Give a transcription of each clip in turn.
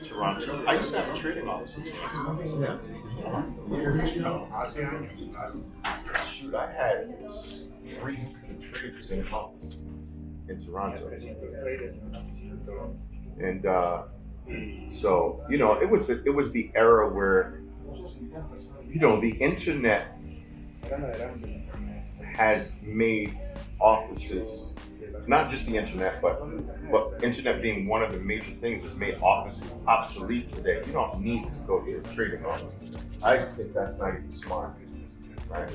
Toronto. I used to have a trading office in Toronto. Yeah. Years ago. Shoot, I had 300 traders in office in Toronto. And so, you know, it was the era where, you know, the internet has made offices, not just the internet, but internet being one of the major things has made offices obsolete today. You don't need to go to a trading office. I just think that's not even smart, right?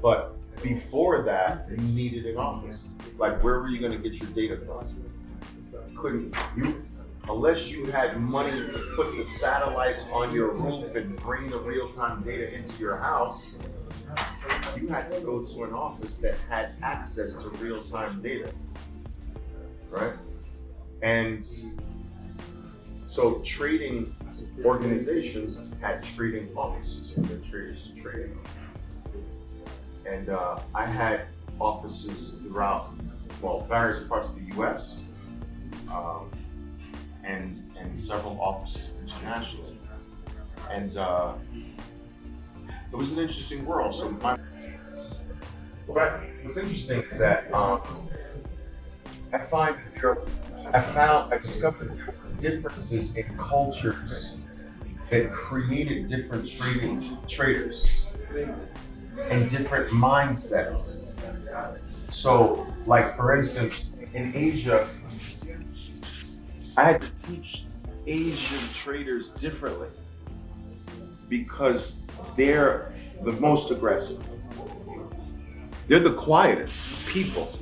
But before that, you needed an office. Like, where were you going to get your data from? Unless you had money to put the satellites on your roof and bring the real-time data into your house, you had to go to an office that had access to real-time data, right? And so trading organizations had trading offices and their traders trading. And I had offices throughout, well, various parts of the U.S. And several offices internationally. And it was an interesting world. So what's interesting is that I discovered there were differences in cultures that created different traders and different mindsets. So, like, for instance, in Asia, I had to teach Asian traders differently because they're the most aggressive. They're the quietest people,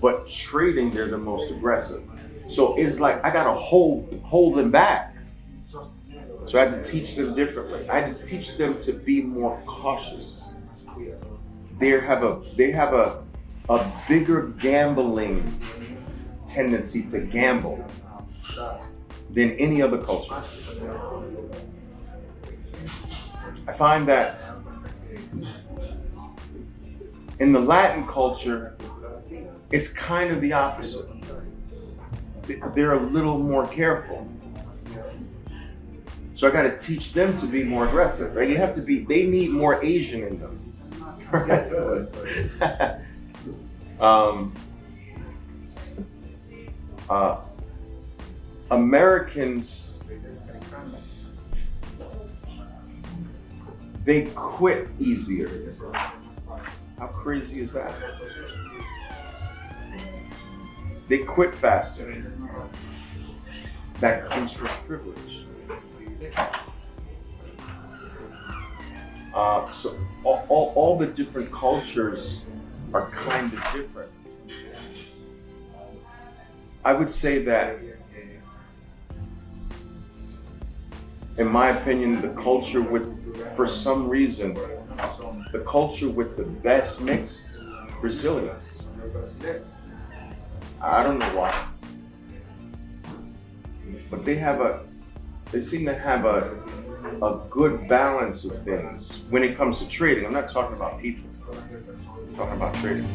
but trading, they're the most aggressive. So it's like I gotta hold them back. So I had to teach them differently. I had to teach them to be more cautious. They have a bigger gambling tendency to gamble than any other culture. I find that in the Latin culture, it's kind of the opposite. They're a little more careful. So I got to teach them to be more aggressive, right? They need more Asian in them. Right? Americans, they quit easier. How crazy is that? They quit faster. That comes from privilege. So all the different cultures are kind of different. I would say that, in my opinion, for some reason, the culture with the best mix, Brazilians. I don't know why, but they seem to have a good balance of things when it comes to trading. I'm not talking about people, I'm talking about trading.